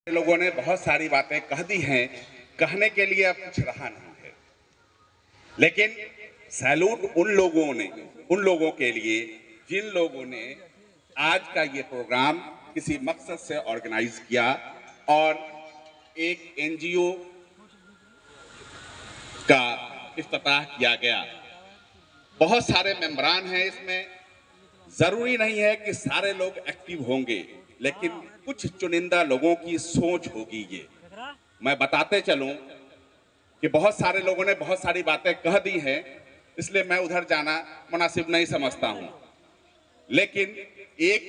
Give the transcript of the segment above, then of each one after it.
लोगों ने बहुत सारी बातें कह दी हैं, कहने के लिए अब कुछ रहा नहीं है। लेकिन सैल्यूट उन लोगों के लिए जिन लोगों ने आज का ये प्रोग्राम किसी मकसद से ऑर्गेनाइज किया और एक एनजीओ का इफ्तिताह किया गया। बहुत सारे मेंबरान हैं इसमें, जरूरी नहीं है कि सारे लोग एक्टिव होंगे, लेकिन कुछ चुनिंदा लोगों की सोच होगी ये। मैं बताते चलूं कि बहुत सारे लोगों ने बहुत सारी बातें कह दी हैं, इसलिए मैं उधर जाना मुनासिब नहीं समझता हूं। लेकिन एक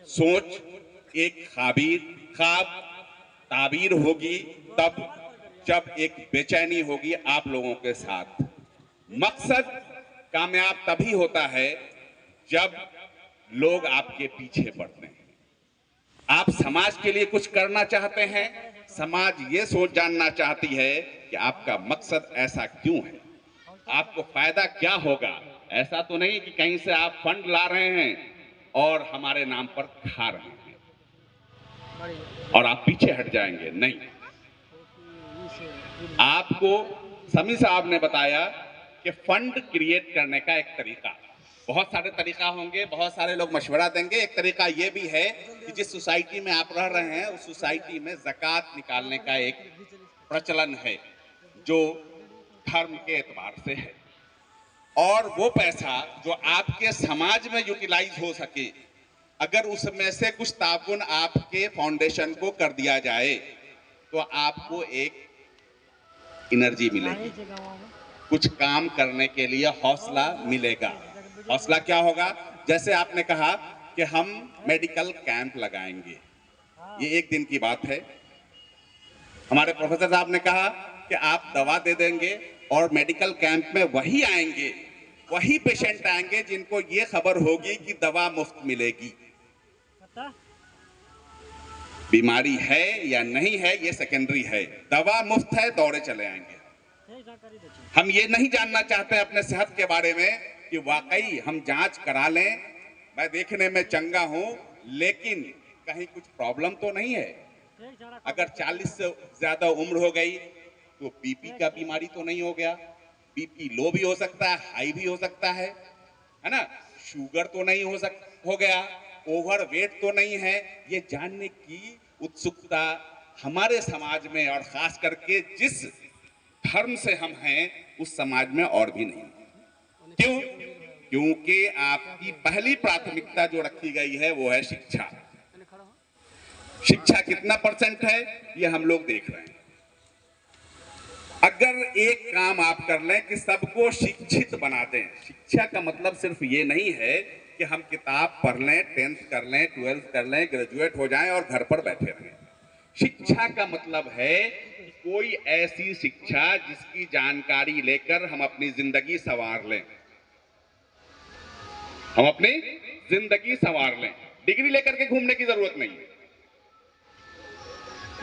सोच, एक ख्वाब ताबीर होगी तब जब एक बेचैनी होगी आप लोगों के साथ। मकसद कामयाब तभी होता है जब लोग आपके पीछे पड़ते हैं। आप समाज के लिए कुछ करना चाहते हैं, समाज ये सोच जानना चाहती है कि आपका मकसद ऐसा क्यों है, आपको फायदा क्या होगा। ऐसा तो नहीं कि कहीं से आप फंड ला रहे हैं और हमारे नाम पर खा रहे हैं और आप पीछे हट जाएंगे। नहीं, आपको समी साहब ने बताया कि फंड क्रिएट करने का एक तरीका, बहुत सारे तरीका होंगे, बहुत सारे लोग मशवरा देंगे। एक तरीका ये भी है कि जिस सोसाइटी में आप रह रहे हैं उस सोसाइटी में ज़कात निकालने का एक प्रचलन है जो धर्म के एतबार से है, और वो पैसा जो आपके समाज में यूटिलाइज हो सके, अगर उसमें से कुछ ताउन आपके फाउंडेशन को कर दिया जाए तो आपको एक एनर्जी मिलेगी, कुछ काम करने के लिए हौसला मिलेगा। हौसला क्या होगा? जैसे आपने कहा कि हम मेडिकल कैंप लगाएंगे, ये एक दिन की बात है। हमारे प्रोफेसर साहब ने कहा कि आप दवा दे देंगे और मेडिकल कैंप में वही आएंगे, वही पेशेंट आएंगे जिनको ये खबर होगी कि दवा मुफ्त मिलेगी। बीमारी है या नहीं है ये सेकेंडरी है, दवा मुफ्त है, दौड़े चले आएंगे। हम ये नहीं जानना चाहते अपने सेहत के बारे में कि वाकई हम जांच करा लें, मैं देखने में चंगा हूं लेकिन कहीं कुछ प्रॉब्लम तो नहीं है। अगर 40 से ज्यादा उम्र हो गई तो बीपी का बीमारी तो नहीं हो गया? बीपी लो भी हो सकता है, हाई भी हो सकता है ना? शुगर तो नहीं हो गया, ओवरवेट तो नहीं है? ये जानने की उत्सुकता हमारे समाज में और खास करके जिस धर्म से हम हैं उस समाज में और भी नहीं। क्यों? क्योंकि आपकी पहली प्राथमिकता जो रखी गई है वो है शिक्षा। शिक्षा कितना % है ये हम लोग देख रहे हैं। अगर एक काम आप कर लें कि सबको शिक्षित बना दें, शिक्षा का मतलब सिर्फ ये नहीं है कि हम किताब पढ़ लें, 10th कर लें, 12th कर लें, ग्रेजुएट हो जाएं और घर पर बैठे रहें। शिक्षा का मतलब है कोई ऐसी शिक्षा जिसकी जानकारी लेकर हम अपनी जिंदगी संवार लें, हम अपनी जिंदगी संवार लें। डिग्री लेकर के घूमने की जरूरत नहीं है।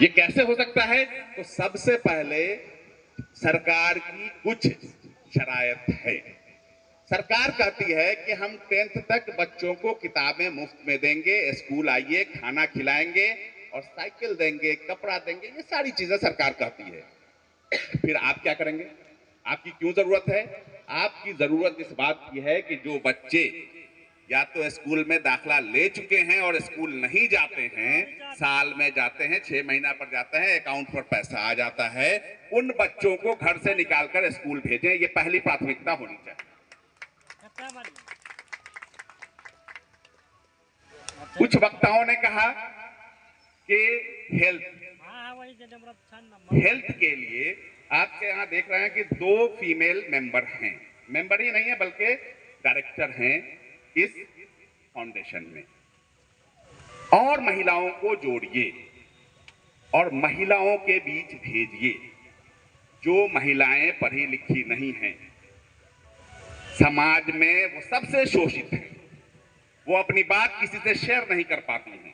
ये कैसे हो सकता है? तो सबसे पहले सरकार की कुछ शरायत है। सरकार कहती है कि हम 10th तक बच्चों को किताबें मुफ्त में देंगे, स्कूल आइए, खाना खिलाएंगे और साइकिल देंगे, कपड़ा देंगे, ये सारी चीजें सरकार कहती है। फिर आप क्या करेंगे? आपकी क्यों जरूरत है? आपकी जरूरत इस बात की है कि जो बच्चे या तो स्कूल में दाखला ले चुके हैं और स्कूल नहीं जाते हैं, साल में जाते हैं, 6 महीना पर जाते हैं, अकाउंट पर पैसा आ जाता है, उन बच्चों को घर से निकालकर स्कूल भेजें। ये पहली प्राथमिकता होनी चाहिए। कुछ वक्ताओं ने कहा कि हेल्थ के लिए आपके यहां देख रहे हैं कि 2 फीमेल मेंबर हैं, मेंबर ही नहीं है बल्कि डायरेक्टर हैं इस फाउंडेशन में। और महिलाओं को जोड़िए और महिलाओं के बीच भेजिए जो महिलाएं पढ़ी लिखी नहीं हैं, समाज में वो सबसे शोषित हैं, वो अपनी बात किसी से शेयर नहीं कर पाती हैं।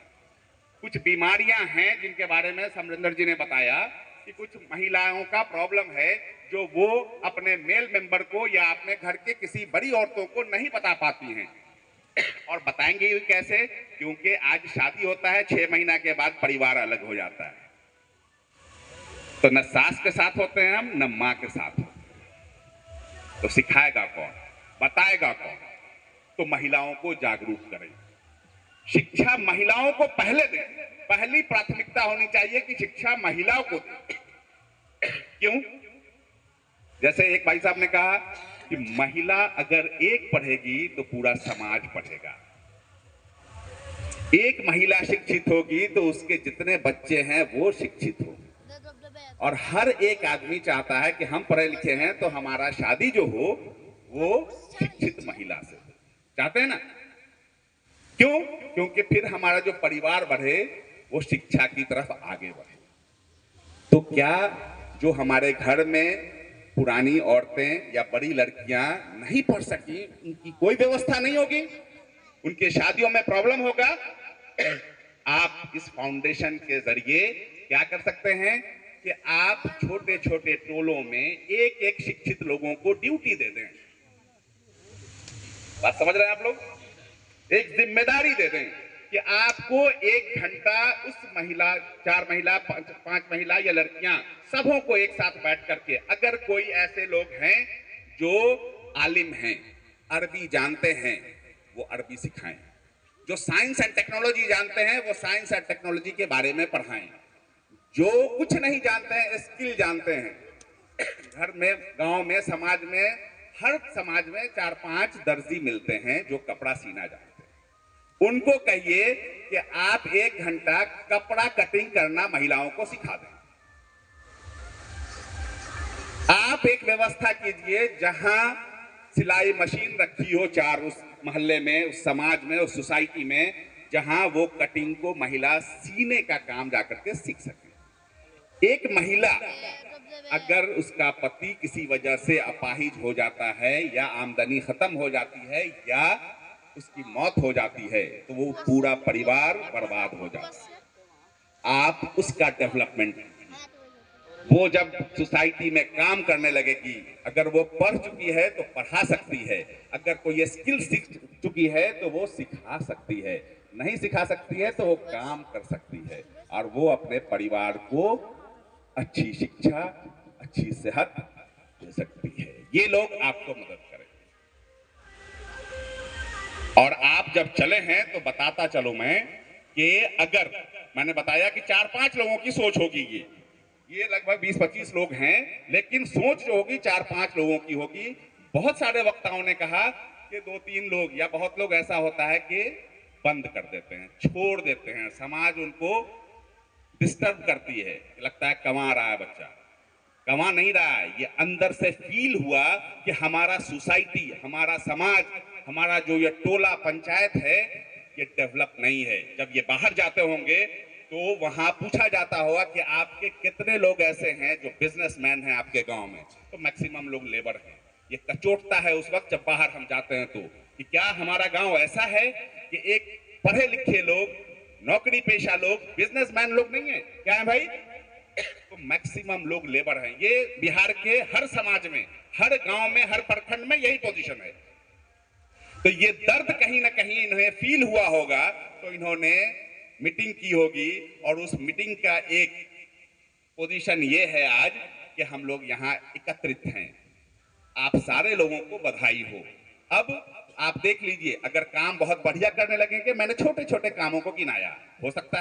कुछ बीमारियां हैं जिनके बारे में समरेंद्र जी ने बताया कि कुछ महिलाओं का प्रॉब्लम है जो वो अपने मेल मेंबर को या अपने घर के किसी बड़ी औरतों को नहीं बता पाती हैं। और बताएंगे भी कैसे, क्योंकि आज शादी होता है 6 महीना के बाद परिवार अलग हो जाता है, तो न सास के साथ होते हैं हम, न माँ के साथ होते हैं। तो सिखाएगा कौन, बताएगा कौन? तो महिलाओं को जागरूक करें, शिक्षा महिलाओं को पहले दें। पहली प्राथमिकता होनी चाहिए कि शिक्षा महिलाओं को दें। क्यों? जैसे एक भाई साहब ने कहा कि महिला अगर एक पढ़ेगी तो पूरा समाज पढ़ेगा। एक महिला शिक्षित होगी तो उसके जितने बच्चे हैं वो शिक्षित होंगे। और हर एक आदमी चाहता है कि हम पढ़े लिखे हैं तो हमारा शादी जो हो वो शिक्षित महिला से हो। चाहते हैं ना? क्यों? क्योंकि फिर हमारा जो परिवार बढ़े वो शिक्षा की तरफ आगे बढ़े। तो क्या जो हमारे घर में पुरानी औरतें या बड़ी लड़कियां नहीं पढ़ सकी, उनकी कोई व्यवस्था नहीं होगी, उनके शादियों में प्रॉब्लम होगा? आप इस फाउंडेशन के जरिए क्या कर सकते हैं कि आप छोटे छोटे टोलों में एक एक शिक्षित लोगों को ड्यूटी दे दें। बात समझ रहे हैं आप लोग? एक जिम्मेदारी दे दें कि आपको 1 घंटा उस महिला, 4 महिला, 5 महिला या लड़कियां सबों को एक साथ बैठ करके, अगर कोई ऐसे लोग हैं जो आलिम हैं, अरबी जानते हैं, वो अरबी सिखाएं। जो साइंस एंड टेक्नोलॉजी जानते हैं वो साइंस एंड टेक्नोलॉजी के बारे में पढ़ाएं। जो कुछ नहीं जानते हैं, स्किल जानते हैं, घर में, गांव में, समाज में, हर समाज में 4-5 दर्जी मिलते हैं जो कपड़ा सीना जानते हैं। उनको कहिए कि आप 1 घंटा कपड़ा कटिंग करना महिलाओं को सिखा दें। आप एक व्यवस्था कीजिए जहां सिलाई मशीन रखी हो 4 उस मोहल्ले में, उस समाज में, उस सोसाइटी में, जहां वो कटिंग को महिला सीने का काम जाकर के सीख सके। एक महिला अगर उसका पति किसी वजह से अपाहिज हो जाता है या आमदनी खत्म हो जाती है या उसकी मौत हो जाती है तो वो पूरा परिवार बर्बाद हो जाता है। आप उसका डेवलपमेंट, वो जब सोसाइटी में काम करने लगेगी, अगर वो पढ़ चुकी है तो पढ़ा सकती है, अगर कोई स्किल सीख चुकी है तो वो सिखा सकती है, नहीं सिखा सकती है तो वो काम कर सकती है, और वो अपने परिवार को अच्छी शिक्षा, अच्छी सेहत दे सकती है। ये लोग आपको मदद करेंगे। और आप जब चले हैं तो बताता चलो मैं कि अगर मैंने बताया कि 4-5 लोगों की सोच होगी, ये लगभग 20-25 लोग हैं, लेकिन सोच जो होगी 4-5 लोगों की होगी। बहुत सारे वक्ताओं ने कहा कि 2-3 लोग या बहुत लोग ऐसा होता है कि बंद कर देते हैं, छोड़ देते हैं, समाज उनको डिस्टर्ब करती है, लगता है कमा रहा है बच्चा, कमा नहीं रहा है। ये अंदर से फील हुआ कि हमारा सोसाइटी, हमारा समाज, हमारा जो ये टोला पंचायत है ये डेवलप नहीं है। जब ये बाहर जाते होंगे तो वहां पूछा जाता होगा कि आपके कितने लोग ऐसे हैं जो बिजनेसमैन हैं आपके गांव में, तो मैक्सिमम लोग लेबर हैं। ये कचोटता है उस वक्त जब बाहर हम जाते हैं तो कि क्या हमारा गांव ऐसा है कि एक पढ़े लिखे लोग, नौकरी पेशा लोग, बिजनेसमैन लोग नहीं है? क्या है भाई? तो मैक्सिमम लोग लेबर हैं। ये बिहार के हर समाज में, हर गांव में, हर प्रखंड में यही पोजीशन है। तो ये दर्द कहीं ना कहीं इन्हें फील हुआ होगा, तो इन्होंने मीटिंग की होगी, और उस मीटिंग का एक पोजीशन ये है आज कि हम लोग यहाँ एकत्रित हैं। आप सारे लोगों को बधाई हो। अब आप देख लीजिए, अगर काम बहुत बढ़िया करने लगेंगे, मैंने छोटे छोटे कामों को गिनाया, हो सकता है